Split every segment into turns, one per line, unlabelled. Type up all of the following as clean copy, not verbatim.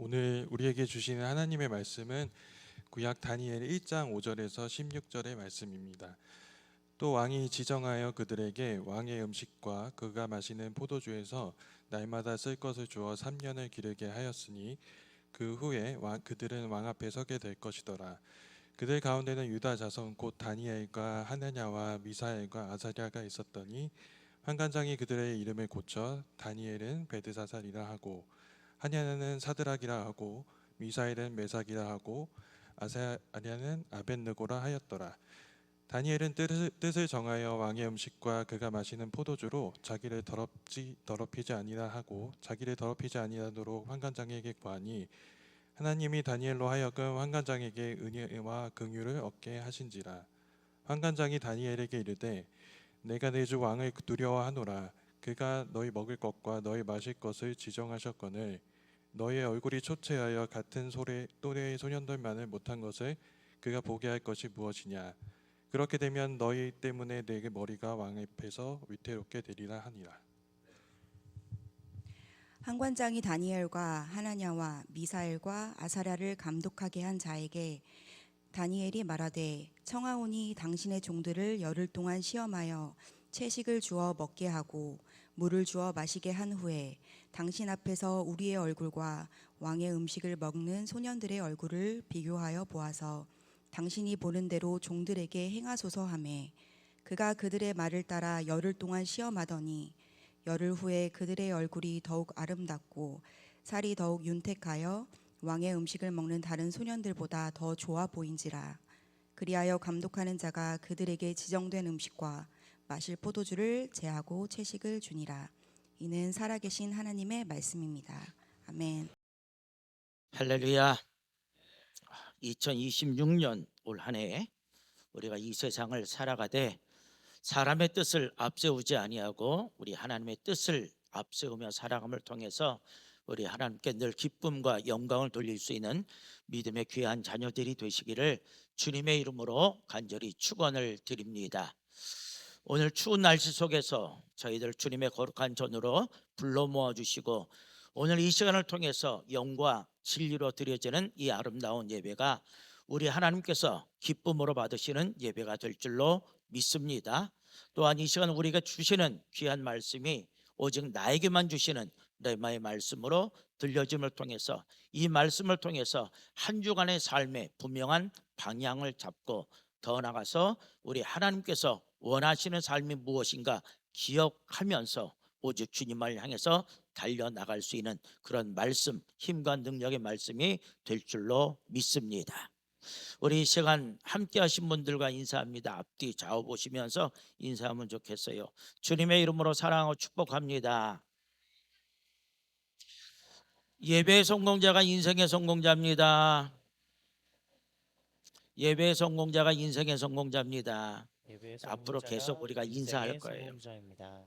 오늘 우리에게 주시는 하나님의 말씀은 구약 다니엘 1장 5절에서 16절의 말씀입니다. 또 왕이 지정하여 그들에게 왕의 음식과 그가 마시는 포도주에서 날마다 쓸 것을 주어 3년을 기르게 하였으니 그 후에 그들은 왕 앞에 서게 될 것이더라. 그들 가운데는 유다 자손 곧 다니엘과 하나냐와 미사엘과 아사랴가 있었더니 환관장이 그들의 이름을 고쳐 다니엘은 베드사살이라 하고 하냐는 사드락이라 하고 미사엘은 메삭이라 하고 아사랴는 아벳느고라 하였더라. 다니엘은 뜻을 정하여 왕의 음식과 그가 마시는 포도주로 자기를 더럽히지 아니라 하고 자기를 더럽히지 아니하도록 환관장에게 구하니 하나님이 다니엘로 하여금 환관장에게 은혜와 긍휼을 얻게 하신지라. 환관장이 다니엘에게 이르되 내가 내 주 왕을 두려워하노라. 그가 너희 먹을 것과 너희 마실 것을 지정하셨거늘 너희의 얼굴이 초췌하여 같은 또래의 소년들만을 못한 것을 그가 보게 할 것이 무엇이냐. 그렇게 되면 너희 때문에 내 머리가 왕 앞에서 위태롭게 되리라 하니라.
한관장이 다니엘과 하나냐와 미사엘과 아사랴를 감독하게 한 자에게 다니엘이 말하되 청하오니 당신의 종들을 열흘 동안 시험하여 채식을 주어 먹게 하고 물을 주어 마시게 한 후에 당신 앞에서 우리의 얼굴과 왕의 음식을 먹는 소년들의 얼굴을 비교하여 보아서 당신이 보는 대로 종들에게 행하소서 하매 그가 그들의 말을 따라 열흘 동안 시험하더니 열흘 후에 그들의 얼굴이 더욱 아름답고 살이 더욱 윤택하여 왕의 음식을 먹는 다른 소년들보다 더 좋아 보인지라. 그리하여 감독하는 자가 그들에게 지정된 음식과 마실 포도주를 제하고 채식을 주니라. 이는 살아계신 하나님의 말씀입니다. 아멘.
할렐루야. 2026년 올 한 해 우리가 이 세상을 살아가되 사람의 뜻을 앞세우지 아니하고 우리 하나님의 뜻을 앞세우며 살아감을 통해서 우리 하나님께 늘 기쁨과 영광을 돌릴 수 있는 믿음의 귀한 자녀들이 되시기를 주님의 이름으로 간절히 축원을 드립니다. 오늘 추운 날씨 속에서 저희들 주님의 거룩한 전으로 불러 모아주시고 오늘 이 시간을 통해서 영과 진리로 드려지는 이 아름다운 예배가 우리 하나님께서 기쁨으로 받으시는 예배가 될 줄로 믿습니다. 또한 이 시간 우리가 주시는 귀한 말씀이 오직 나에게만 주시는 레마의 말씀으로 들려짐을 통해서 이 말씀을 통해서 한 주간의 삶의 분명한 방향을 잡고 더 나아가서 우리 하나님께서 원하시는 삶이 무엇인가 기억하면서 오직 주님을 향해서 달려나갈 수 있는 그런 말씀, 힘과 능력의 말씀이 될 줄로 믿습니다. 우리 이 시간 함께 하신 분들과 인사합니다. 앞뒤 좌우 보시면서 인사하면 좋겠어요. 주님의 이름으로 사랑하고 축복합니다. 예배의 성공자가 인생의 성공자입니다. 예배의 성공자가 인생의 성공자입니다.
예배의
앞으로 계속
성공자가
우리가 인사할
인생의
거예요.
성공자입니다.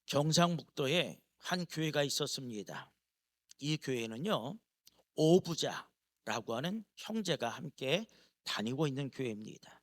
경상북도에 한 교회가 있었습니다. 이 교회는요, 오부자라고 하는 형제가 함께 다니고 있는 교회입니다.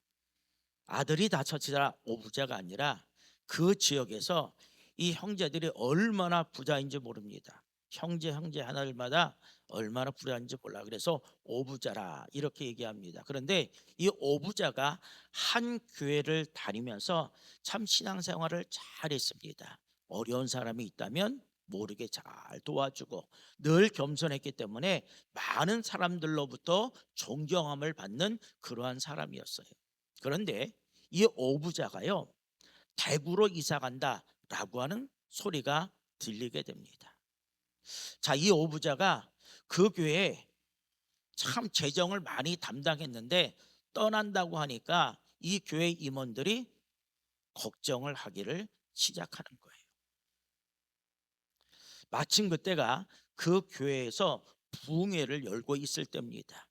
아들이 다처치라 오부자가 아니라 그 지역에서 이 형제들이 얼마나 부자인지 모릅니다. 형제 하나들마다 얼마나 부자인지 몰라. 그래서 오부자라 이렇게 얘기합니다. 그런데 이 오부자가 한 교회를 다니면서 참 신앙생활을 잘했습니다. 어려운 사람이 있다면 모르게 잘 도와주고 늘 겸손했기 때문에 많은 사람들로부터 존경함을 받는 그러한 사람이었어요. 그런데 이 오부자가요, 대구로 이사 간다라고 하는 소리가 들리게 됩니다. 자, 이 오부자가 그 교회에 참 재정을 많이 담당했는데 떠난다고 하니까 이 교회 임원들이 걱정을 하기를 시작하는 거예요. 마침 그때가 그 교회에서 부흥회를 열고 있을 때입니다.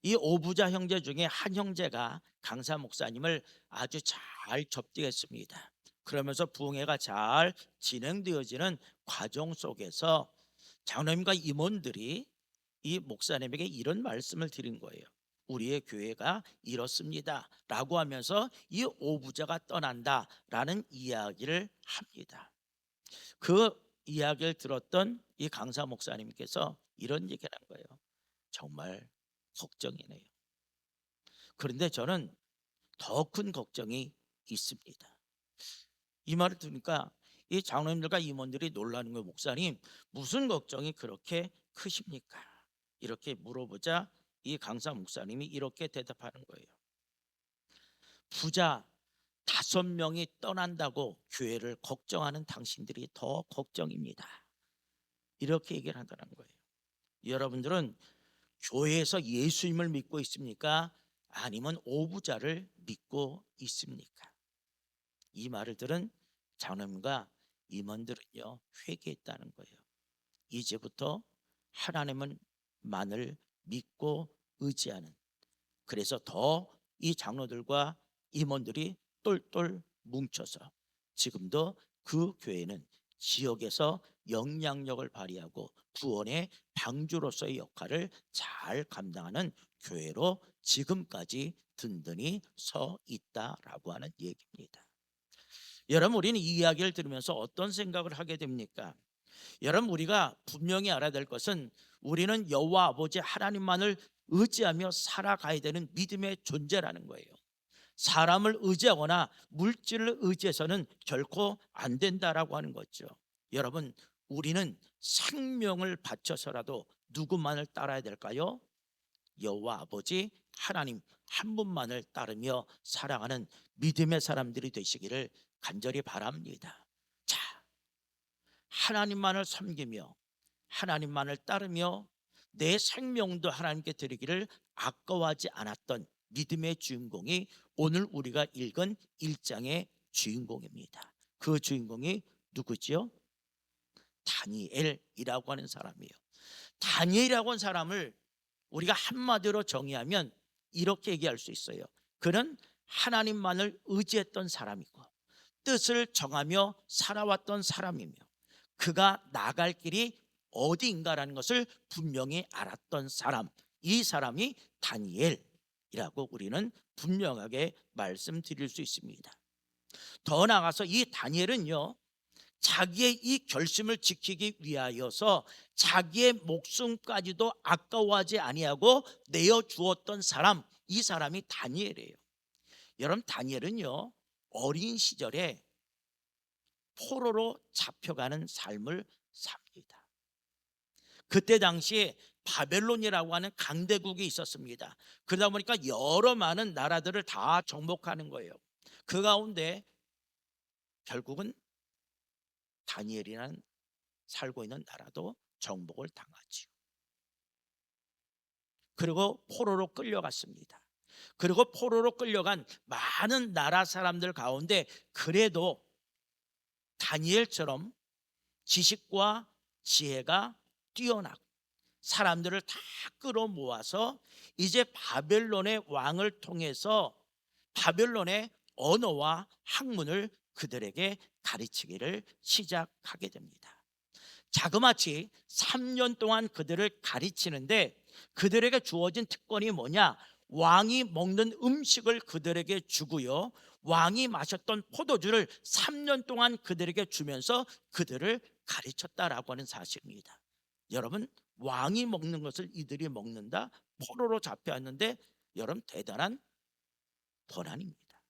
이 오부자 형제 중에 한 형제가 강사 목사님을 아주 잘 접대했습니다. 그러면서 부흥회가 잘 진행되어지는 과정 속에서 장로님과 임원들이 이 목사님에게 이런 말씀을 드린 거예요. 우리의 교회가 이렇습니다 라고 하면서 이 오부자가 떠난다라는 이야기를 합니다. 그 이야기를 들었던 이 강사 목사님께서 이런 얘기를 한 거예요. 정말 걱정이네요. 그런데 저는 더 큰 걱정이 있습니다. 이 말을 들으니까 이 장로님들과 임원들이 놀라는 거예요. 목사님, 무슨 걱정이 그렇게 크십니까? 이렇게 물어보자 이 강사 목사님이 이렇게 대답하는 거예요. 부자 5명이 떠난다고 교회를 걱정하는 당신들이 더 걱정입니다. 이렇게 얘기를 하더라는 거예요. 여러분들은 교회에서 예수님을 믿고 있습니까? 아니면 오부자를 믿고 있습니까? 이 말을 들은 장로님과 임원들은요, 회개했다는 거예요. 이제부터 하나님만을 믿고 의지하는, 그래서 더 이 장로들과 임원들이 똘똘 뭉쳐서 지금도 그 교회는 지역에서 영향력을 발휘하고 구원의 방주로서의 역할을 잘 감당하는 교회로 지금까지 든든히 서 있다라고 하는 얘기입니다. 여러분, 우리는 이 이야기를 들으면서 어떤 생각을 하게 됩니까? 여러분, 우리가 분명히 알아야 될 것은 우리는 여호와 아버지 하나님만을 의지하며 살아가야 되는 믿음의 존재라는 거예요. 사람을 의지하거나 물질을 의지해서는 결코 안 된다라고 하는 거죠. 여러분, 우리는 생명을 바쳐서라도 누구만을 따라야 될까요? 여호와 아버지 하나님 한 분만을 따르며 살아가는 믿음의 사람들이 되시기를 간절히 바랍니다. 자, 하나님만을 섬기며 하나님만을 따르며 내 생명도 하나님께 드리기를 아까워하지 않았던 믿음의 주인공이 오늘 우리가 읽은 1장의 주인공입니다. 그 주인공이 누구지요? 다니엘이라고 하는 사람이에요. 다니엘이라고 하는 사람을 우리가 한마디로 정의하면 이렇게 얘기할 수 있어요. 그는 하나님만을 의지했던 사람이고 뜻을 정하며 살아왔던 사람이며 그가 나갈 길이 어디인가라는 것을 분명히 알았던 사람, 이 사람이 다니엘이라고 우리는 분명하게 말씀드릴 수 있습니다. 더 나아가서 이 다니엘은요, 자기의 이 결심을 지키기 위하여서 자기의 목숨까지도 아까워하지 아니하고 내어주었던 사람, 이 사람이 다니엘이에요. 여러분, 다니엘은요, 어린 시절에 포로로 잡혀가는 삶을 삽니다. 그때 당시에 바벨론이라고 하는 강대국이 있었습니다. 그러다 보니까 여러 많은 나라들을 다 정복하는 거예요. 그 가운데 결국은 다니엘이라는 살고 있는 나라도 정복을 당하지요. 그리고 포로로 끌려갔습니다. 그리고 포로로 끌려간 많은 나라 사람들 가운데 그래도 다니엘처럼 지식과 지혜가 뛰어나고 사람들을 다 끌어모아서 이제 바벨론의 왕을 통해서 바벨론의 언어와 학문을 그들에게 가르치기를 시작하게 됩니다. 자그마치 3년 동안 그들을 가르치는데 그들에게 주어진 특권이 뭐냐? 왕이 먹는 음식을 그들에게 주고요, 왕이 마셨던 포도주를 3년 동안 그들에게 주면서 그들을 가르쳤다라고 하는 사실입니다. 여러분, 왕이 먹는 것을 이들이 먹는다? 포로로 잡혀왔는데 여러분, 대단한 고난입니다.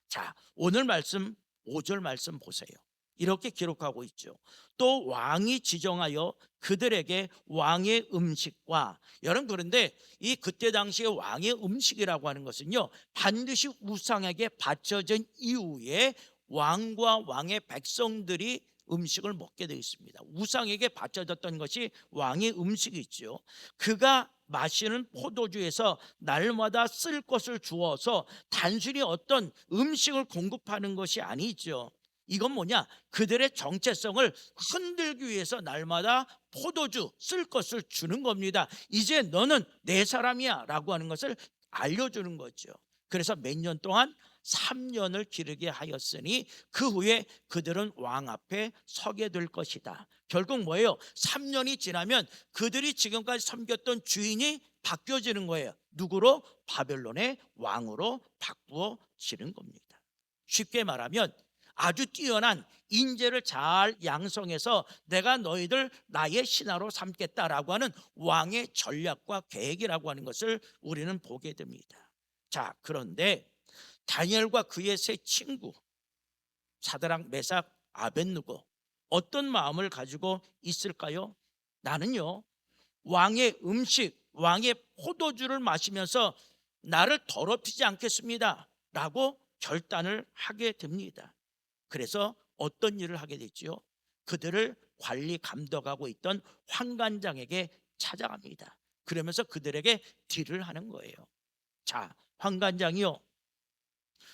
자, 오늘 말씀 5절 말씀 보세요. 이렇게 기록하고 있죠. 또 왕이 지정하여 그들에게 왕의 음식과, 여러분, 그런데 이 그때 당시에 왕의 음식이라고 하는 것은요, 반드시 우상에게 바쳐진 이후에 왕과 왕의 백성들이 음식을 먹게 되어 있습니다. 우상에게 바쳐졌던 것이 왕의 음식이죠. 그가 마시는 포도주에서 날마다 쓸 것을 주어서 단순히 어떤 음식을 공급하는 것이 아니죠. 이건 뭐냐? 그들의 정체성을 흔들기 위해서 날마다 포도주 쓸 것을 주는 겁니다. 이제 너는 내 사람이야 라고 하는 것을 알려주는 거죠. 그래서 몇 년 동안 3년을 기르게 하였으니 그 후에 그들은 왕 앞에 서게 될 것이다. 결국 뭐예요? 3년이 지나면 그들이 지금까지 섬겼던 주인이 바뀌어지는 거예요. 누구로? 바벨론의 왕으로 바꾸어지는 겁니다. 쉽게 말하면 아주 뛰어난 인재를 잘 양성해서 내가 너희들 나의 신하로 삼겠다라고 하는 왕의 전략과 계획이라고 하는 것을 우리는 보게 됩니다. 자, 그런데 다니엘과 그의 세 친구 사드락, 메삭, 아벳느고 어떤 마음을 가지고 있을까요? 나는요, 왕의 음식, 왕의 포도주를 마시면서 나를 더럽히지 않겠습니다 라고 결단을 하게 됩니다. 그래서 어떤 일을 하게 됐지요? 그들을 관리 감독하고 있던 환관장에게 찾아갑니다. 그러면서 그들에게 딜을 하는 거예요. 자, 환관장이요,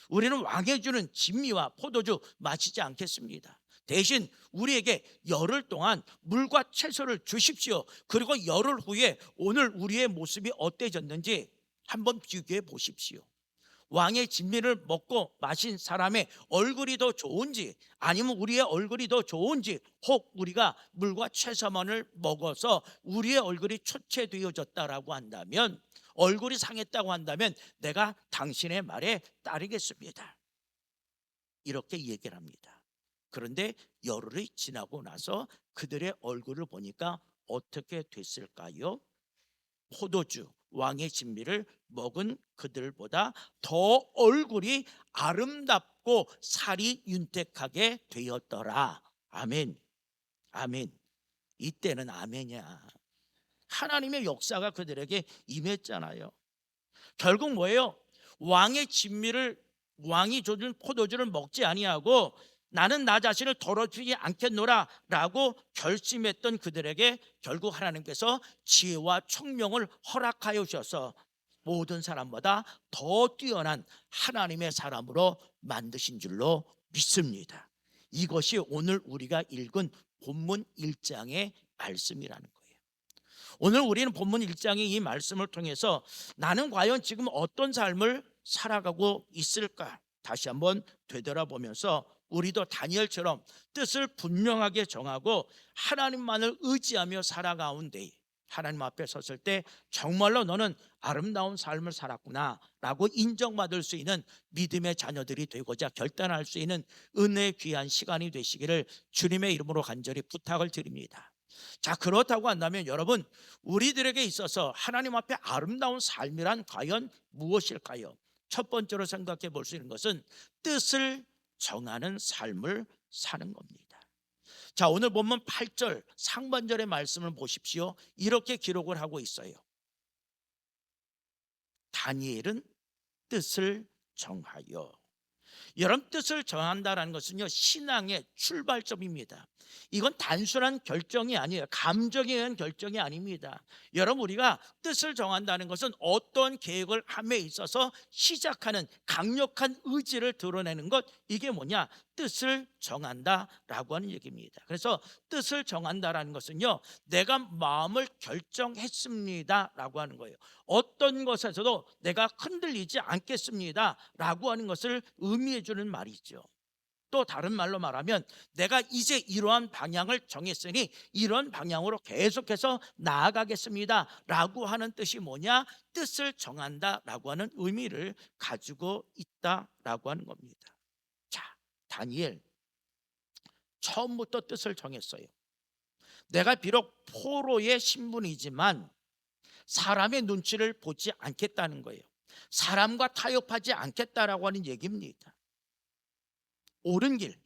우리는 왕이 주는 진미와 포도주 마시지 않겠습니다. 대신 우리에게 열흘 동안 물과 채소를 주십시오. 그리고 열흘 후에 오늘 우리의 모습이 어때졌는지 한번 비교해 보십시오. 왕의 진미를 먹고 마신 사람의 얼굴이 더 좋은지, 아니면 우리의 얼굴이 더 좋은지, 혹 우리가 물과 채소만을 먹어서 우리의 얼굴이 초췌되어졌다라고 한다면, 얼굴이 상했다고 한다면 내가 당신의 말에 따르겠습니다, 이렇게 얘기를 합니다. 그런데 열흘이 지나고 나서 그들의 얼굴을 보니까 어떻게 됐을까요? 포도주, 왕의 진미를 먹은 그들보다 더 얼굴이 아름답고 살이 윤택하게 되었더라. 아멘. 아멘. 이때는 아멘이야. 하나님의 역사가 그들에게 임했잖아요. 결국 뭐예요? 왕의 진미를, 왕이 줘준 포도주를 먹지 아니하고 나는 나 자신을 더럽히지 않겠노라 라고 결심했던 그들에게 결국 하나님께서 지혜와 총명을 허락하여 주셔서 모든 사람보다 더 뛰어난 하나님의 사람으로 만드신 줄로 믿습니다. 이것이 오늘 우리가 읽은 본문 1장의 말씀이라는 거예요. 오늘 우리는 본문 1장의 이 말씀을 통해서 나는 과연 지금 어떤 삶을 살아가고 있을까 다시 한번 되돌아보면서 우리도 다니엘처럼 뜻을 분명하게 정하고 하나님만을 의지하며 살아가운데 하나님 앞에 섰을 때 정말로 너는 아름다운 삶을 살았구나 라고 인정받을 수 있는 믿음의 자녀들이 되고자 결단할 수 있는 은혜의 귀한 시간이 되시기를 주님의 이름으로 간절히 부탁을 드립니다. 자, 그렇다고 한다면 여러분, 우리들에게 있어서 하나님 앞에 아름다운 삶이란 과연 무엇일까요? 첫 번째로 생각해 볼 수 있는 것은 뜻을 정하는 삶을 사는 겁니다. 자, 오늘 본문 8절 상반절의 말씀을 보십시오. 이렇게 기록을 하고 있어요. 다니엘은 뜻을 정하여. 여러분, 뜻을 정한다는 것은요, 신앙의 출발점입니다. 이건 단순한 결정이 아니에요. 감정에 의한 결정이 아닙니다. 여러분, 우리가 뜻을 정한다는 것은 어떤 계획을 함에 있어서 시작하는 강력한 의지를 드러내는 것, 이게 뭐냐? 뜻을 정한다라고 하는 얘기입니다. 그래서 뜻을 정한다라는 것은요, 내가 마음을 결정했습니다라고 하는 거예요. 어떤 것에서도 내가 흔들리지 않겠습니다라고 하는 것을 의미해 주는 말이죠. 또 다른 말로 말하면 내가 이제 이러한 방향을 정했으니 이런 방향으로 계속해서 나아가겠습니다 라고 하는 뜻이 뭐냐? 뜻을 정한다라고 하는 의미를 가지고 있다라고 하는 겁니다. 자, 다니엘 처음부터 뜻을 정했어요. 내가 비록 포로의 신분이지만 사람의 눈치를 보지 않겠다는 거예요. 사람과 타협하지 않겠다라고 하는 얘기입니다. 옳은 길,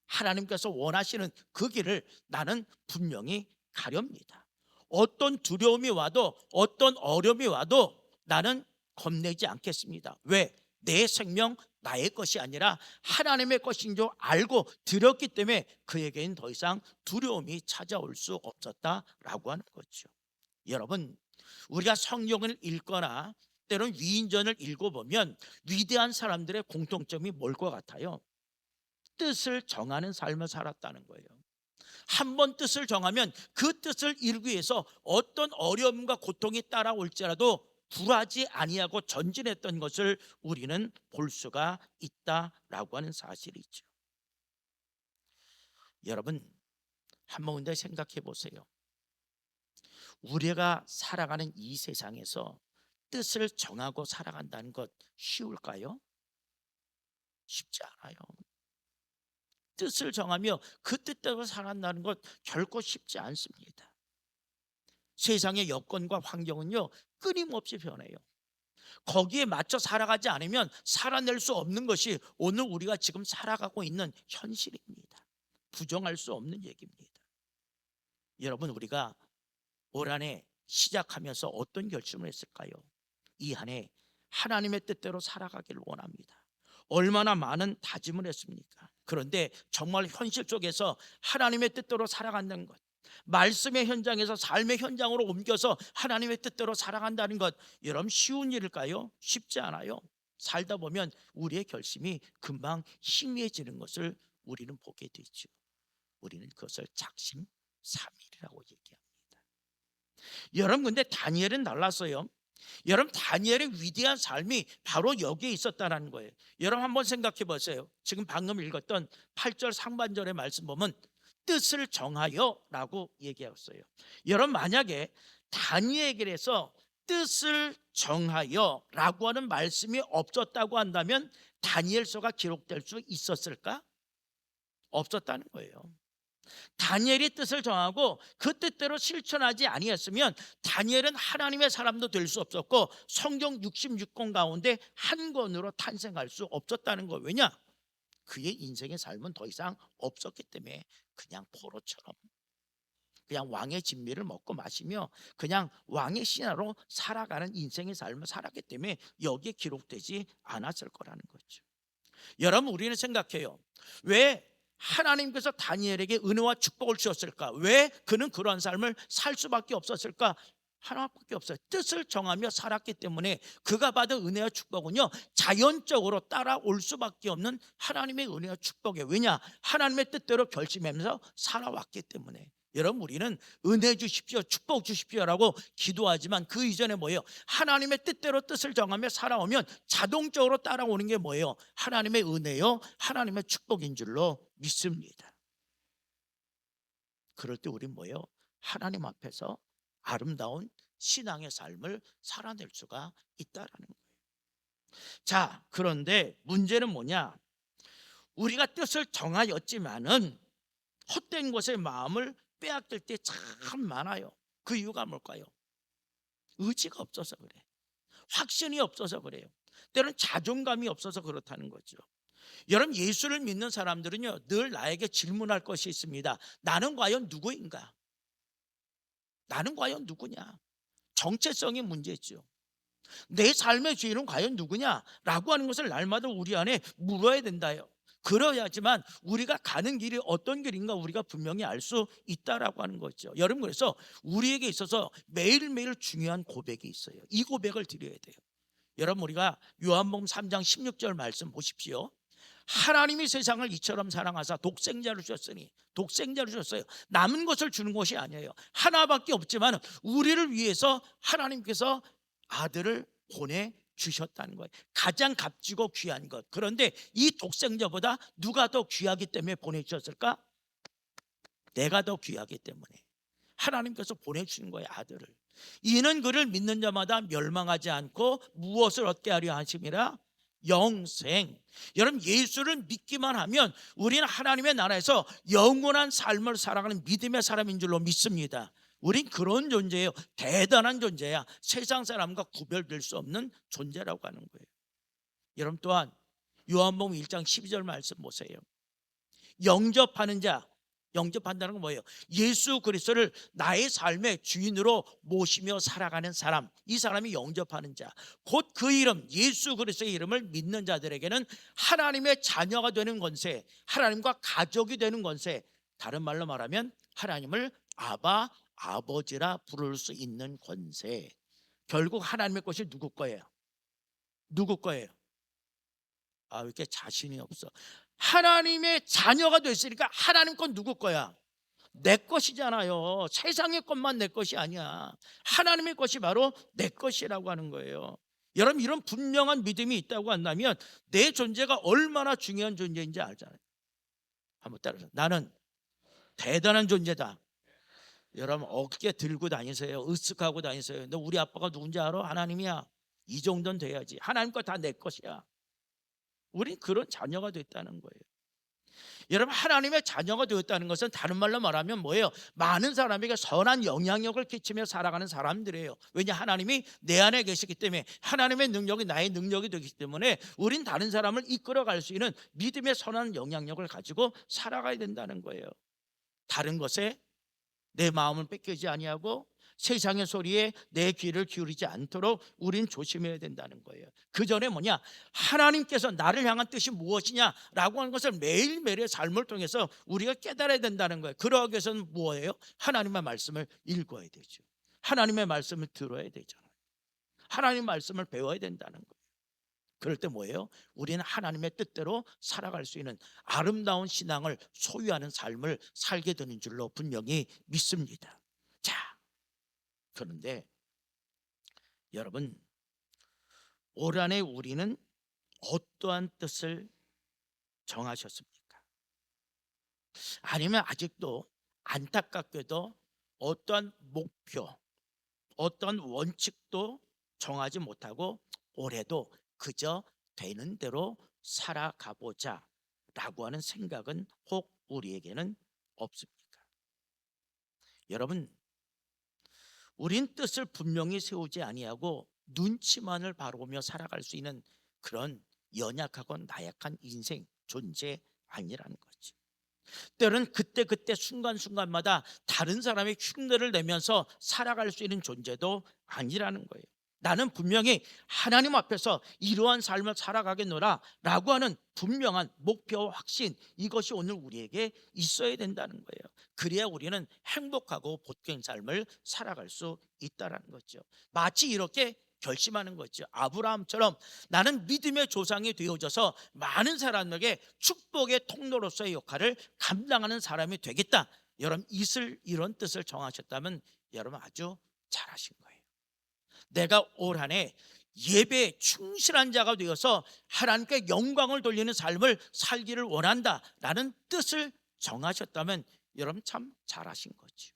하나님께서 원하시는 그 길을 나는 분명히 가렵니다. 어떤 두려움이 와도 어떤 어려움이 와도 나는 겁내지 않겠습니다. 왜? 내 생명 나의 것이 아니라 하나님의 것인 줄 알고 드렸기 때문에 그에게는 더 이상 두려움이 찾아올 수 없었다라고 하는 거죠. 여러분, 우리가 성경을 읽거나 때로는 위인전을 읽어보면 위대한 사람들의 공통점이 뭘 것 같아요? 뜻을 정하는 삶을 살았다는 거예요. 한번 뜻을 정하면 그 뜻을 이루기 위해서 어떤 어려움과 고통이 따라올지라도 굴하지 아니하고 전진했던 것을 우리는 볼 수가 있다라고 하는 사실이죠. 여러분, 한번 더 생각해 보세요. 우리가 살아가는 이 세상에서 뜻을 정하고 살아간다는 것 쉬울까요? 쉽지 않아요. 뜻을 정하며 그 뜻대로 살아간다는 것 결코 쉽지 않습니다. 세상의 여건과 환경은요 끊임없이 변해요. 거기에 맞춰 살아가지 않으면 살아낼 수 없는 것이 오늘 우리가 지금 살아가고 있는 현실입니다. 부정할 수 없는 얘기입니다. 여러분, 우리가 올 한해 시작하면서 어떤 결심을 했을까요? 이 한 해 하나님의 뜻대로 살아가기를 원합니다. 얼마나 많은 다짐을 했습니까? 그런데 정말 현실 속에서 하나님의 뜻대로 살아간다는 것, 말씀의 현장에서 삶의 현장으로 옮겨서 하나님의 뜻대로 살아간다는 것, 여러분 쉬운 일일까요? 쉽지 않아요. 살다 보면 우리의 결심이 금방 희미해지는 것을 우리는 보게 되죠. 우리는 그것을 작심삼일이라고 얘기합니다. 여러분, 근데 다니엘은 달랐어요. 여러분, 다니엘의 위대한 삶이 바로 여기에 있었다는 거예요. 여러분 한번 생각해 보세요. 지금 방금 읽었던 8절 상반절의 말씀 보면 뜻을 정하여 라고 얘기했어요. 여러분, 만약에 다니엘에게서 뜻을 정하여 라고 하는 말씀이 없었다고 한다면 다니엘서가 기록될 수 있었을까? 없었다는 거예요. 다니엘이 뜻을 정하고 그 뜻대로 실천하지 아니했으면 다니엘은 하나님의 사람도 될 수 없었고 성경 66권 가운데 한 권으로 탄생할 수 없었다는 거예요. 왜냐? 그의 인생의 삶은 더 이상 없었기 때문에 그냥 포로처럼 그냥 왕의 진미를 먹고 마시며 그냥 왕의 신하로 살아가는 인생의 삶을 살았기 때문에 여기에 기록되지 않았을 거라는 거죠. 여러분, 우리는 생각해요. 왜 하나님께서 다니엘에게 은혜와 축복을 주셨을까? 왜 그는 그러한 삶을 살 수밖에 없었을까? 하나밖에 없어요. 뜻을 정하며 살았기 때문에 그가 받은 은혜와 축복은요 자연적으로 따라올 수밖에 없는 하나님의 은혜와 축복이에요. 왜냐? 하나님의 뜻대로 결심하면서 살아왔기 때문에. 여러분, 우리는 은혜 주십시오, 축복 주십시오라고 기도하지만 그 이전에 뭐예요? 하나님의 뜻대로 뜻을 정하며 살아오면 자동적으로 따라오는 게 뭐예요? 하나님의 은혜요, 하나님의 축복인 줄로 믿습니다. 그럴 때 우리는 뭐예요? 하나님 앞에서 아름다운 신앙의 삶을 살아낼 수가 있다라는 거예요. 자, 그런데 문제는 뭐냐? 우리가 뜻을 정하였지만은 헛된 것에 마음을 빼앗길 때 참 많아요. 그 이유가 뭘까요? 의지가 없어서 그래. 확신이 없어서 그래요. 때로는 자존감이 없어서 그렇다는 거죠. 여러분, 예수를 믿는 사람들은요 늘 나에게 질문할 것이 있습니다. 나는 과연 누구인가? 나는 과연 누구냐? 정체성이 문제죠. 내 삶의 주인은 과연 누구냐라고 하는 것을 날마다 우리 안에 물어야 된다요. 그래야지만 우리가 가는 길이 어떤 길인가 우리가 분명히 알 수 있다라고 하는 거죠. 여러분, 그래서 우리에게 있어서 매일매일 중요한 고백이 있어요. 이 고백을 드려야 돼요. 여러분, 우리가 요한복음 3장 16절 말씀 보십시오. 하나님이 세상을 이처럼 사랑하사 독생자를 주셨으니, 독생자를 주셨어요. 남은 것을 주는 것이 아니에요. 하나밖에 없지만 우리를 위해서 하나님께서 아들을 보내 주셨다는 거예요. 가장 값지고 귀한 것. 그런데 이 독생자보다 누가 더 귀하기 때문에 보내주셨을까? 내가 더 귀하기 때문에 하나님께서 보내주신 거예요, 아들을. 이는 그를 믿는 자마다 멸망하지 않고 무엇을 얻게 하려 하심이라? 영생. 여러분, 예수를 믿기만 하면 우리는 하나님의 나라에서 영원한 삶을 살아가는 믿음의 사람인 줄로 믿습니다. 우린 그런 존재예요. 대단한 존재야. 세상 사람과 구별될 수 없는 존재라고 하는 거예요. 여러분, 또한 요한복음 1장 12절 말씀 보세요. 영접하는 자, 영접한다는 건 뭐예요? 예수 그리스도를 나의 삶의 주인으로 모시며 살아가는 사람, 이 사람이 영접하는 자, 곧 그 이름 예수 그리스도의 이름을 믿는 자들에게는 하나님의 자녀가 되는 권세, 하나님과 가족이 되는 권세, 다른 말로 말하면 하나님을 아바, 아버지라 부를 수 있는 권세. 결국 하나님의 것이 누구 거예요? 누구 거예요? 왜 이렇게 자신이 없어? 하나님의 자녀가 됐으니까 하나님 건 누구 거야? 내 것이잖아요. 세상의 것만 내 것이 아니야. 하나님의 것이 바로 내 것이라고 하는 거예요. 여러분, 이런 분명한 믿음이 있다고 한다면 내 존재가 얼마나 중요한 존재인지 알잖아요. 한번 따라서, 나는 대단한 존재다. 여러분, 어깨 들고 다니세요. 으쓱하고 다니세요. 너 우리 아빠가 누군지 알아? 하나님이야. 이 정도는 돼야지. 하나님 거 다 내 것이야. 우린 그런 자녀가 됐다는 거예요. 여러분, 하나님의 자녀가 되었다는 것은 다른 말로 말하면 뭐예요? 많은 사람에게 선한 영향력을 끼치며 살아가는 사람들이에요. 왜냐, 하나님이 내 안에 계시기 때문에, 하나님의 능력이 나의 능력이 되기 때문에 우린 다른 사람을 이끌어갈 수 있는 믿음의 선한 영향력을 가지고 살아가야 된다는 거예요. 다른 것에 내 마음을 뺏기지 아니하고 세상의 소리에 내 귀를 기울이지 않도록 우린 조심해야 된다는 거예요. 그 전에 뭐냐, 하나님께서 나를 향한 뜻이 무엇이냐라고 하는 것을 매일매일의 삶을 통해서 우리가 깨달아야 된다는 거예요. 그러기 위해서는 뭐예요? 하나님의 말씀을 읽어야 되죠. 하나님의 말씀을 들어야 되잖아요. 하나님의 말씀을 배워야 된다는 거예요. 그럴 때 뭐예요? 우리는 하나님의 뜻대로 살아갈 수 있는 아름다운 신앙을 소유하는 삶을 살게 되는 줄로 분명히 믿습니다. 자, 그런데 여러분, 올 한해 우리는 어떠한 뜻을 정하셨습니까? 아니면 아직도 안타깝게도 어떠한 목표, 어떤 원칙도 정하지 못하고 올해도 그저 되는 대로 살아가보자 라고 하는 생각은 혹 우리에게는 없습니까? 여러분, 우린 뜻을 분명히 세우지 아니하고 눈치만을 바라보며 살아갈 수 있는 그런 연약하고 나약한 인생 존재 아니라는 거지. 때로는 그때그때 순간순간마다 다른 사람의 흉내를 내면서 살아갈 수 있는 존재도 아니라는 거예요. 나는 분명히 하나님 앞에서 이러한 삶을 살아가겠노라 라고 하는 분명한 목표와 확신, 이것이 오늘 우리에게 있어야 된다는 거예요. 그래야 우리는 행복하고 복된 삶을 살아갈 수 있다는 거죠. 마치 이렇게 결심하는 거죠. 아브라함처럼 나는 믿음의 조상이 되어져서 많은 사람에게 축복의 통로로서의 역할을 감당하는 사람이 되겠다. 여러분, 이런 뜻을 정하셨다면 여러분 아주 잘하신 거예요. 내가 올 한해 예배에 충실한 자가 되어서 하나님께 영광을 돌리는 삶을 살기를 원한다라는 뜻을 정하셨다면 여러분 참 잘하신 거죠.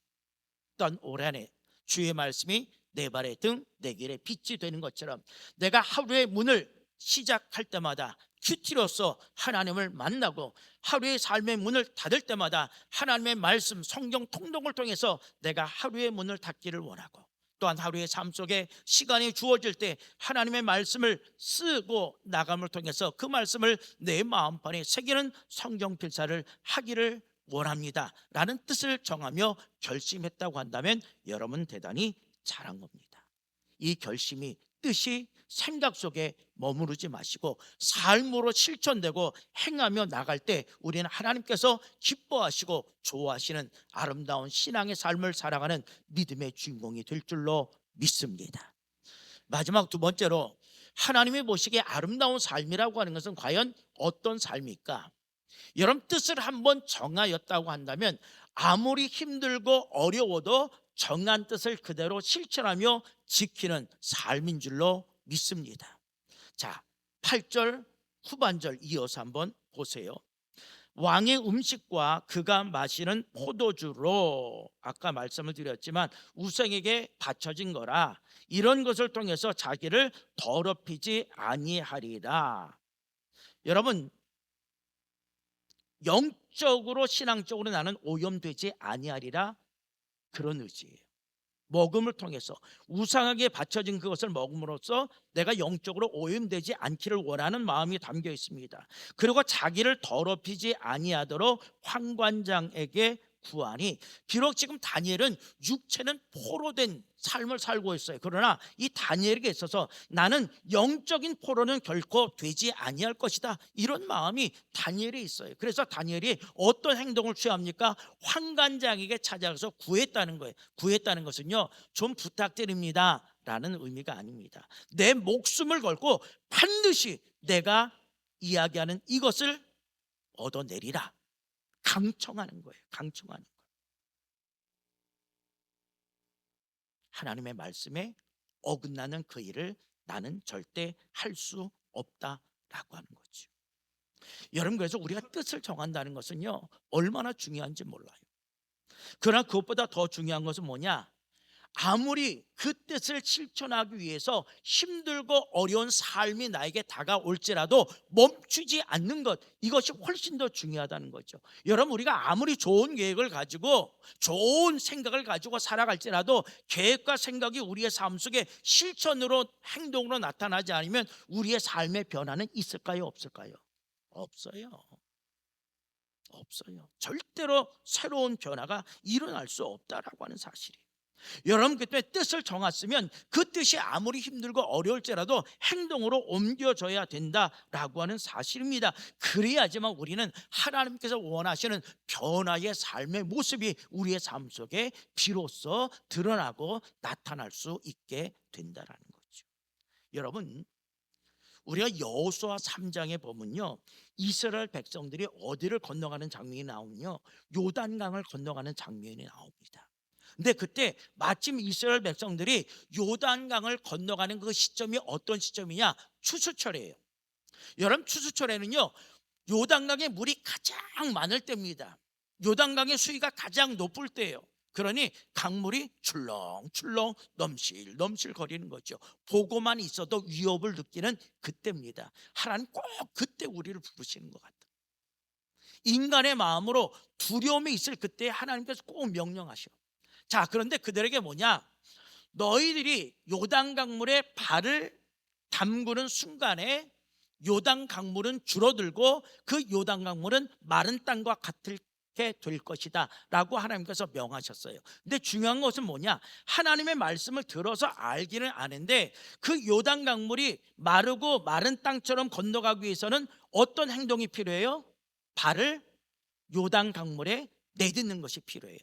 또한 올 한해 주의 말씀이 내 발의 등, 내 길의 빛이 되는 것처럼 내가 하루의 문을 시작할 때마다 큐티로서 하나님을 만나고 하루의 삶의 문을 닫을 때마다 하나님의 말씀, 성경 통독을 통해서 내가 하루의 문을 닫기를 원하고, 또한 하루의 삶 속에 시간이 주어질 때 하나님의 말씀을 쓰고 나감을 통해서 그 말씀을 내 마음판에 새기는 성경 필사를 하기를 원합니다 라는 뜻을 정하며 결심했다고 한다면 여러분 대단히 잘한 겁니다. 이 결심이, 뜻이 생각 속에 머무르지 마시고 삶으로 실천되고 행하며 나갈 때 우리는 하나님께서 기뻐하시고 좋아하시는 아름다운 신앙의 삶을 살아가는 믿음의 주인공이 될 줄로 믿습니다. 마지막 두 번째로, 하나님이 보시기에 아름다운 삶이라고 하는 것은 과연 어떤 삶일까? 여러분, 뜻을 한번 정하였다고 한다면 아무리 힘들고 어려워도 정한 뜻을 그대로 실천하며 지키는 삶인 줄로 믿습니다. 자, 8절 후반절 이어서 한번 보세요. 왕의 음식과 그가 마시는 포도주로, 아까 말씀을 드렸지만 우상에게 바쳐진 거라, 이런 것을 통해서 자기를 더럽히지 아니하리라. 여러분, 영적으로 신앙적으로 나는 오염되지 아니하리라, 그런 의지예요. 먹음을 통해서 우상에게 바쳐진 그것을 먹음으로써 내가 영적으로 오염되지 않기를 원하는 마음이 담겨 있습니다. 그리고 자기를 더럽히지 아니하도록 환관장에게 구하니, 비록 지금 다니엘은 육체는 포로된 삶을 살고 있어요. 그러나 이 다니엘에게 있어서 나는 영적인 포로는 결코 되지 아니할 것이다, 이런 마음이 다니엘에 있어요. 그래서 다니엘이 어떤 행동을 취합니까? 환관장에게 찾아가서 구했다는 거예요. 구했다는 것은요, 좀 부탁드립니다 라는 의미가 아닙니다. 내 목숨을 걸고 반드시 내가 이야기하는 이것을 얻어내리라, 강청하는 거예요. 강청하는 거예요. 하나님의 말씀에 어긋나는 그 일을 나는 절대 할 수 없다라고 하는 거죠. 여러분, 그래서 우리가 뜻을 정한다는 것은요 얼마나 중요한지 몰라요. 그러나 그것보다 더 중요한 것은 뭐냐? 아무리 그 뜻을 실천하기 위해서 힘들고 어려운 삶이 나에게 다가올지라도 멈추지 않는 것, 이것이 훨씬 더 중요하다는 거죠. 여러분, 우리가 아무리 좋은 계획을 가지고 좋은 생각을 가지고 살아갈지라도 계획과 생각이 우리의 삶 속에 실천으로 행동으로 나타나지 않으면 우리의 삶의 변화는 있을까요? 없을까요? 없어요. 없어요. 절대로 새로운 변화가 일어날 수 없다라고 하는 사실이에요. 여러분, 그때 뜻을 정했으면 그 뜻이 아무리 힘들고 어려울지라도 행동으로 옮겨져야 된다라고 하는 사실입니다. 그래야지만 우리는 하나님께서 원하시는 변화의 삶의 모습이 우리의 삶 속에 비로소 드러나고 나타날 수 있게 된다라는 거죠. 여러분, 우리가 여호수아 3장에 보면요, 이스라엘 백성들이 어디를 건너가는 장면이 나오면요, 요단강을 건너가는 장면이 나옵니다. 근데 그때 마침 이스라엘 백성들이 요단강을 건너가는 그 시점이 어떤 시점이냐? 추수철이에요. 여러분, 추수철에는요, 요단강에 물이 가장 많을 때입니다. 요단강의 수위가 가장 높을 때예요. 그러니 강물이 출렁출렁 넘실넘실 거리는 거죠. 보고만 있어도 위협을 느끼는 그때입니다. 하나님 꼭 그때 우리를 부르시는 것 같아요. 인간의 마음으로 두려움이 있을 그때 하나님께서 꼭 명령하셔. 자, 그런데 그들에게 뭐냐? 너희들이 요단 강물에 발을 담그는 순간에 요단 강물은 줄어들고 그 요단 강물은 마른 땅과 같게 될 것이다 라고 하나님께서 명하셨어요. 근데 중요한 것은 뭐냐? 하나님의 말씀을 들어서 알기는 아는데 그 요단 강물이 마르고 마른 땅처럼 건너가기 위해서는 어떤 행동이 필요해요? 발을 요단 강물에 내딛는 것이 필요해요.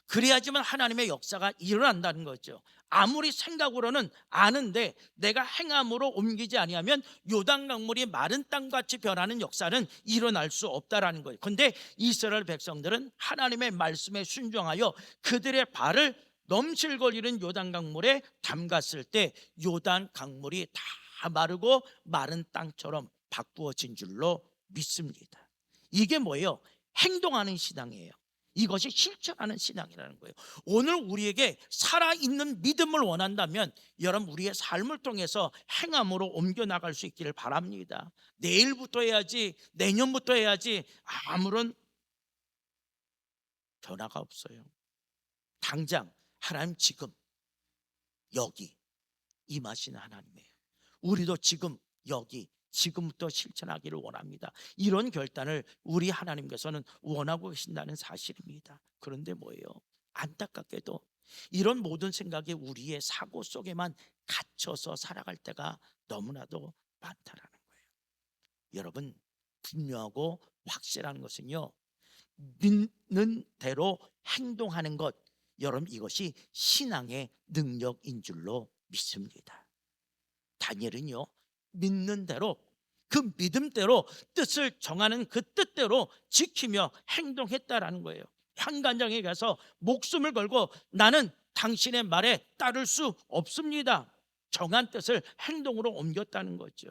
그래야지만 하나님의 역사가 일어난다는 거죠. 아무리 생각으로는 아는데 내가 행함으로 옮기지 아니하면 요단 강물이 마른 땅같이 변하는 역사는 일어날 수 없다라는 거예요. 그런데 이스라엘 백성들은 하나님의 말씀에 순종하여 그들의 발을 넘실거리는 요단 강물에 담갔을 때 요단 강물이 다 마르고 마른 땅처럼 바꾸어진 줄로 믿습니다. 이게 뭐예요? 행동하는 신앙이에요. 이것이 실천하는 신앙이라는 거예요. 오늘 우리에게 살아있는 믿음을 원한다면 여러분, 우리의 삶을 통해서 행함으로 옮겨나갈 수 있기를 바랍니다. 내일부터 해야지, 내년부터 해야지, 아무런 변화가 없어요. 당장 하나님 지금 여기 임하시는 하나님이에요. 우리도 지금 여기 지금부터 실천하기를 원합니다. 이런 결단을 우리 하나님께서는 원하고 계신다는 사실입니다. 그런데 뭐예요? 안타깝게도 이런 모든 생각이 우리의 사고 속에만 갇혀서 살아갈 때가 너무나도 많다라는 거예요. 여러분, 분명하고 확실한 것은요, 믿는 대로 행동하는 것, 여러분, 이것이 신앙의 능력인 줄로 믿습니다. 다니엘은요, 믿는 대로, 그 믿음대로 뜻을 정하는 그 뜻대로 지키며 행동했다라는 거예요. 환관장에 가서 목숨을 걸고 나는 당신의 말에 따를 수 없습니다, 정한 뜻을 행동으로 옮겼다는 거죠.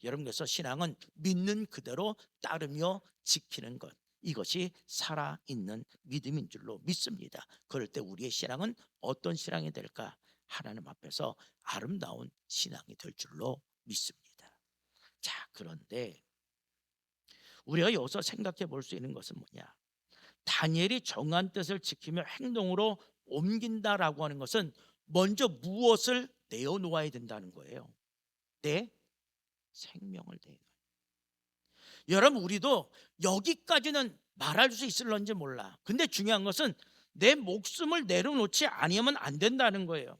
여러분, 그래서 신앙은 믿는 그대로 따르며 지키는 것, 이것이 살아있는 믿음인 줄로 믿습니다. 그럴 때 우리의 신앙은 어떤 신앙이 될까? 하나님 앞에서 아름다운 신앙이 될 줄로 믿습니다. 자, 그런데 우리가 여기서 생각해 볼 수 있는 것은 뭐냐? 다니엘이 정한 뜻을 지키며 행동으로 옮긴다라고 하는 것은 먼저 무엇을 내어놓아야 된다는 거예요? 내 생명을 내어놓아야. 여러분, 우리도 여기까지는 말할 수 있을런지 몰라. 근데 중요한 것은 내 목숨을 내려놓지 아니하면 안 된다는 거예요.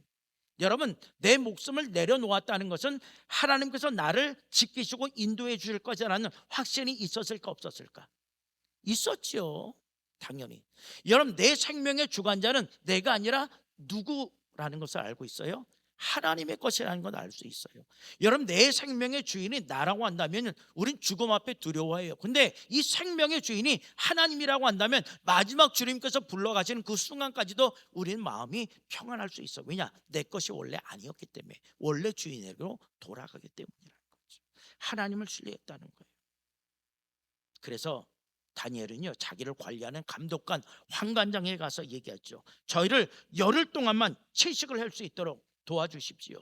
여러분, 내 목숨을 내려놓았다는 것은 하나님께서 나를 지키시고 인도해 주실 것이라는 확신이 있었을까 없었을까? 있었지요, 당연히. 여러분, 내 생명의 주관자는 내가 아니라 누구라는 것을 알고 있어요? 하나님의 것이라는 건 알 수 있어요. 여러분, 내 생명의 주인이 나라고 한다면 우린 죽음 앞에 두려워해요. 근데 이 생명의 주인이 하나님이라고 한다면 마지막 주님께서 불러가시는 그 순간까지도 우리는 마음이 평안할 수 있어. 왜냐? 내 것이 원래 아니었기 때문에, 원래 주인에게로 돌아가기 때문이라는 거죠. 하나님을 신뢰했다는 거예요. 그래서 다니엘은요 자기를 관리하는 감독관 환관장에 가서 얘기했죠. 저희를 열흘 동안만 채식을 할 수 있도록 도와주십시오.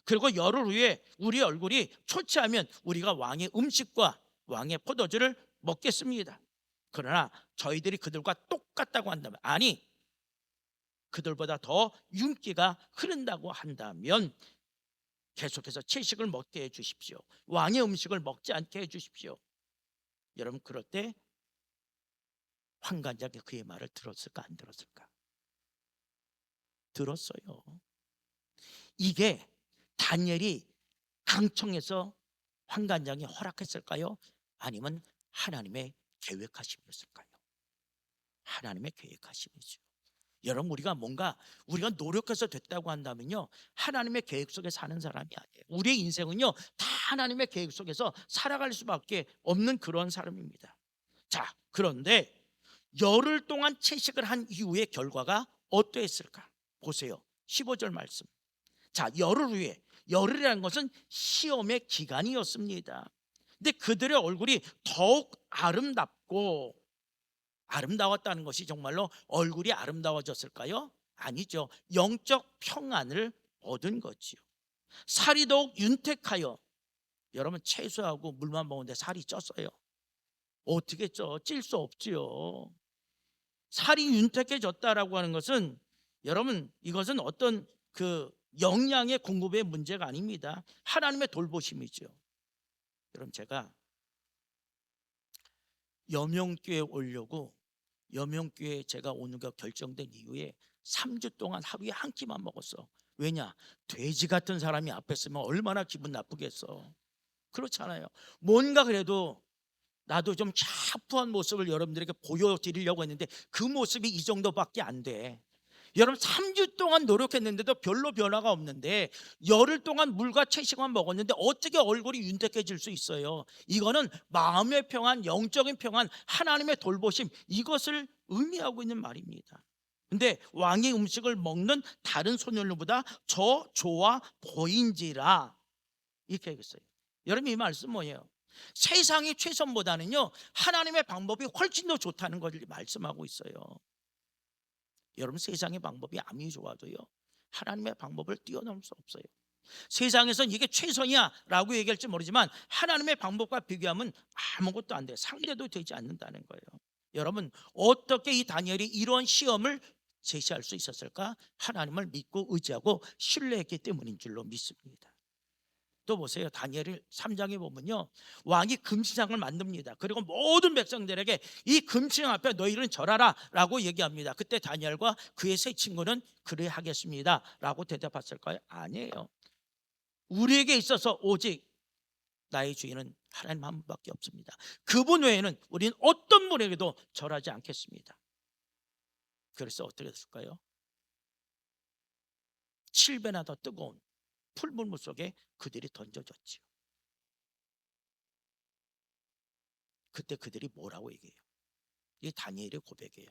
그리고 열흘 후에 우리 얼굴이 초췌하면 우리가 왕의 음식과 왕의 포도주를 먹겠습니다. 그러나 저희들이 그들과 똑같다고 한다면, 아니 그들보다 더 윤기가 흐른다고 한다면 계속해서 채식을 먹게 해주십시오. 왕의 음식을 먹지 않게 해주십시오. 여러분, 그럴 때 환관장이 그의 말을 들었을까 안 들었을까? 들었어요. 이게 다니엘이 강청해서 환관장이 허락했을까요? 아니면 하나님의 계획하심이었을까요? 하나님의 계획하심이죠. 여러분, 우리가 노력해서 됐다고 한다면요 하나님의 계획 속에 사는 사람이 아니에요. 우리의 인생은요 다 하나님의 계획 속에서 살아갈 수밖에 없는 그런 사람입니다. 자, 그런데 열흘 동안 채식을 한 이후의 결과가 어떠했을까? 보세요. 15절 말씀. 자, 열흘 후에, 열흘이라는 것은 시험의 기간이었습니다. 근데 그들의 얼굴이 더욱 아름다웠다는 것이 정말로 얼굴이 아름다워졌을까요? 아니죠. 영적 평안을 얻은 거지요. 살이 더욱 윤택하여, 여러분 채소하고 물만 먹는데 살이 쪘어요? 어떻게 쪄? 찔 수 없지요. 살이 윤택해졌다라고 하는 것은, 여러분 이것은 어떤 그 영양의 공급의 문제가 아닙니다. 하나님의 돌보심이죠. 여러분, 제가 여명교회 오려고 여명교회 제가 오는 거 결정된 이후에 3주 동안 하루에 한 끼만 먹었어. 왜냐? 돼지 같은 사람이 앞에 있으면 얼마나 기분 나쁘겠어. 그렇잖아요. 뭔가 그래도 나도 좀 차프한 모습을 여러분들에게 보여드리려고 했는데 그 모습이 이 정도밖에 안 돼. 여러분, 3주 동안 노력했는데도 별로 변화가 없는데 열흘 동안 물과 채식만 먹었는데 어떻게 얼굴이 윤택해질 수 있어요? 이거는 마음의 평안, 영적인 평안, 하나님의 돌보심, 이것을 의미하고 있는 말입니다. 근데 왕의 음식을 먹는 다른 소년들보다 저 좋아 보인지라, 이렇게 얘기했어요. 여러분, 이 말씀 뭐예요? 세상의 최선보다는요 하나님의 방법이 훨씬 더 좋다는 것을 말씀하고 있어요. 여러분, 세상의 방법이 아무리 좋아도요 하나님의 방법을 뛰어넘을 수 없어요. 세상에선 이게 최선이야 라고 얘기할지 모르지만 하나님의 방법과 비교하면 아무것도 안 돼요. 상대도 되지 않는다는 거예요. 여러분, 어떻게 이 다니엘이 이런 시험을 제시할 수 있었을까? 하나님을 믿고 의지하고 신뢰했기 때문인 줄로 믿습니다. 또 보세요. 다니엘 3장에 보면요 왕이 금시장을 만듭니다. 그리고 모든 백성들에게 이 금시장 앞에 너희는 절하라 라고 얘기합니다. 그때 다니엘과 그의 세 친구는 그래 하겠습니다 라고 대답했을까요? 아니에요. 우리에게 있어서 오직 나의 주인은 하나님 한 분밖에 없습니다. 그분 외에는 우리는 어떤 분에게도 절하지 않겠습니다. 그래서 어떻게 됐을까요? 7배나 더 뜨거운 풀물물 속에 그들이 던져졌지요. 그때 그들이 뭐라고 얘기해요? 이게 다니엘의 고백이에요.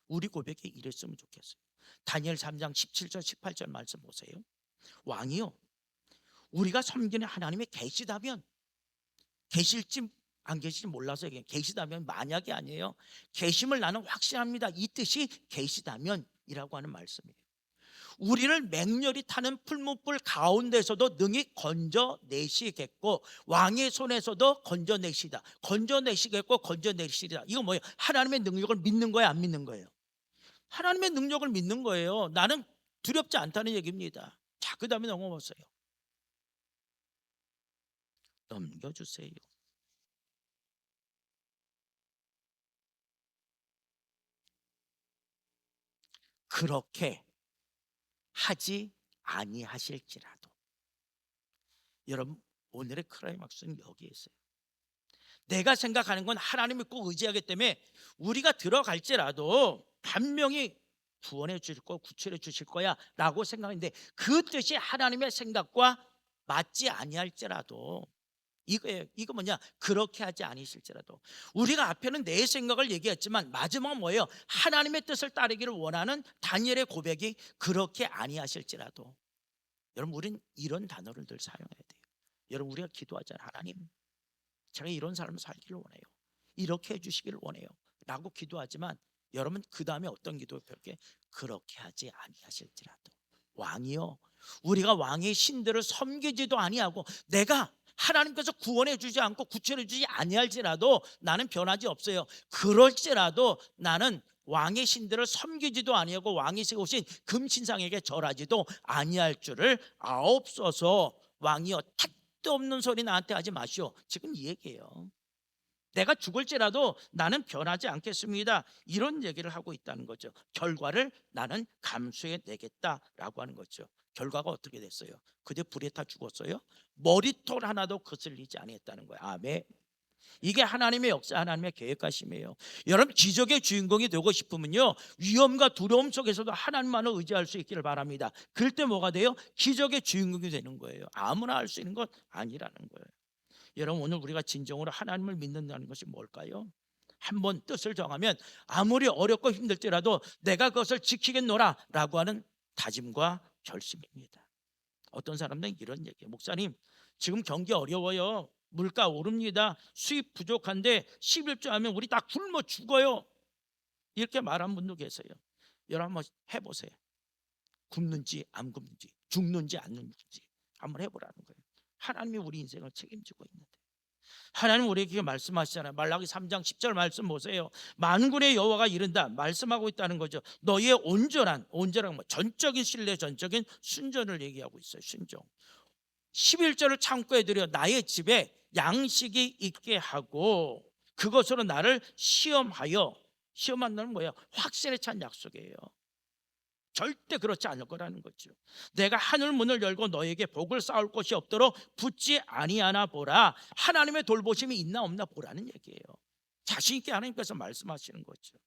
우리 고백이 이랬으면 좋겠어요. 다니엘 3장 17절 18절 말씀 보세요. 왕이요, 우리가 섬기는 하나님이 계시다면, 계실지 안 계실지 몰라서 얘기해요. 계시다면, 만약이 아니에요. 계심을 나는 확신합니다. 이 뜻이 계시다면이라고 하는 말씀이에요. 우리를 맹렬히 타는 풀무불 가운데서도 능히 건져내시겠고 왕의 손에서도 건져내시겠고 건져내시리라. 이거 뭐예요? 하나님의 능력을 믿는 거예요, 안 믿는 거예요? 하나님의 능력을 믿는 거예요. 나는 두렵지 않다는 얘기입니다. 자, 그 다음에 넘어보세요. 넘겨주세요. 그렇게 하지 아니하실지라도. 여러분, 오늘의 클라이막스는 여기에 있어요. 내가 생각하는 건 하나님을 꼭 의지하기 때문에 우리가 들어갈지라도 분명히 구원해 주실 거, 구출해 주실 거야 라고 생각했는데 그 뜻이 하나님의 생각과 맞지 아니할지라도, 이거예요. 이거 뭐냐? 그렇게 하지 않으실지라도. 우리가 앞에는 내 생각을 얘기했지만 마지막은 뭐예요? 하나님의 뜻을 따르기를 원하는 다니엘의 고백이 그렇게 아니하실지라도. 여러분, 우린 이런 단어를 늘 사용해야 돼요. 여러분, 우리가 기도하잖아요. 하나님, 제가 이런 삶을 살기를 원해요. 이렇게 해주시기를 원해요 라고 기도하지만 여러분 그 다음에 어떤 기도를 펼게? 그렇게 하지 아니하실지라도 왕이요, 우리가 왕의 신들을 섬기지도 아니하고 내가 하나님께서 구원해 주지 않고 구출해 주지 아니할지라도 나는 변하지 없어요. 그럴지라도 나는 왕의 신들을 섬기지도 아니하고 왕이 세우신 금신상에게 절하지도 아니할 줄을 아옵소서. 왕이여, 택도 없는 소리 나한테 하지 마시오. 지금 이 얘기예요. 내가 죽을지라도 나는 변하지 않겠습니다. 이런 얘기를 하고 있다는 거죠. 결과를 나는 감수해 내겠다라고 하는 거죠. 결과가 어떻게 됐어요? 그대 불에 타 죽었어요? 머리털 하나도 거슬리지 않았다는 거예요. 아멘. 이게 하나님의 역사, 하나님의 계획하심이에요. 여러분 기적의 주인공이 되고 싶으면요, 위험과 두려움 속에서도 하나님만을 의지할 수 있기를 바랍니다. 그럴 때 뭐가 돼요? 기적의 주인공이 되는 거예요. 아무나 할 수 있는 것 아니라는 거예요. 여러분 오늘 우리가 진정으로 하나님을 믿는다는 것이 뭘까요? 한번 뜻을 정하면 아무리 어렵고 힘들지라도 내가 그것을 지키겠노라 라고 하는 다짐과 결심입니다. 어떤 사람들은 이런 얘기해요. 목사님 지금 경기 어려워요. 물가 오릅니다. 수입 부족한데 11조 하면 우리 다 굶어 죽어요. 이렇게 말한 분도 계세요. 여러분 한번 해보세요. 굶는지 안 굶는지, 죽는지 안 죽는지 한번 해보라는 거예요. 하나님이 우리 인생을 책임지고 있는데, 하나님 우리에게 말씀하시잖아요. 말라기 3장 10절 말씀 보세요. 만군의 여호와가 이른다 말씀하고 있다는 거죠. 너희의 온전한 뭐 전적인 신뢰, 전적인 순전을 얘기하고 있어요. 순종. 11절을 창고에 들여 나의 집에 양식이 있게 하고 그것으로 나를 시험하여, 시험한다는 뭐예요? 확신에 찬 약속이에요. 절대 그렇지 않을 거라는 거죠. 내가 하늘 문을 열고 너에게 복을 쌓을 곳이 없도록 붙지 아니하나 보라. 하나님의 돌보심이 있나 없나 보라는 얘기예요. 자신 있게 하나님께서 말씀하시는 거죠.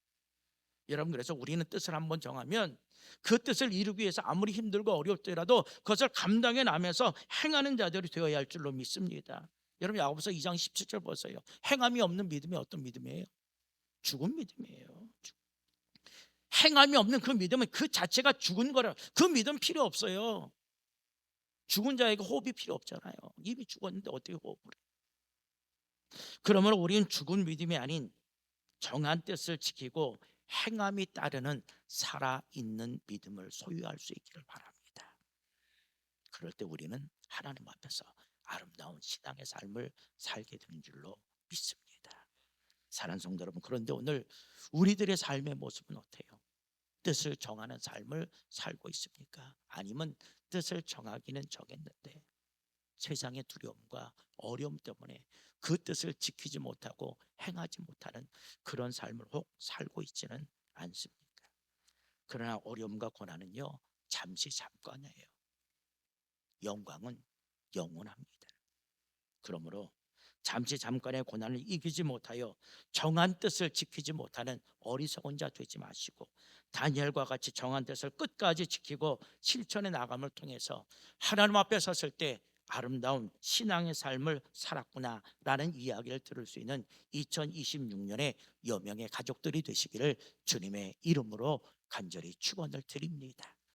여러분 그래서 우리는 뜻을 한번 정하면 그 뜻을 이루기 위해서 아무리 힘들고 어렵더라도 그것을 감당해 나면서 행하는 자들이 되어야 할 줄로 믿습니다. 여러분 야고보서 2장 17절 보세요. 행함이 없는 믿음이 어떤 믿음이에요? 죽은 믿음이에요. 행함이 없는 그 믿음은 그 자체가 죽은 거라. 그 믿음 필요 없어요. 죽은 자에게 호흡이 필요 없잖아요. 이미 죽었는데 어떻게 호흡을 해? 그러므로 우리는 죽은 믿음이 아닌 정한 뜻을 지키고 행함이 따르는 살아있는 믿음을 소유할 수 있기를 바랍니다. 그럴 때 우리는 하나님 앞에서 아름다운 신앙의 삶을 살게 되는 줄로 믿습니다. 사랑하는 성도 여러분, 그런데 오늘 우리들의 삶의 모습은 어때요? 뜻을 정하는 삶을 살고 있습니까? 아니면 뜻을 정하기는 정했는데 세상의 두려움과 어려움 때문에 그 뜻을 지키지 못하고 행하지 못하는 그런 삶을 혹 살고 있지는 않습니까? 그러나 어려움과 고난은요 잠시 잠깐이에요. 영광은 영원합니다. 그러므로 잠시 잠깐의 고난을 이기지 못하여 정한 뜻을 지키지 못하는 어리석은 자 되지 마시고 다니엘과 같이 정한 뜻을 끝까지 지키고 실천해 나감을 통해서 하나님 앞에 섰을 때 아름다운 신앙의 삶을 살았구나라는 이야기를 들을 수 있는 2026년의 여명의 가족들이 되시기를 주님의 이름으로 간절히 축원을 드립니다.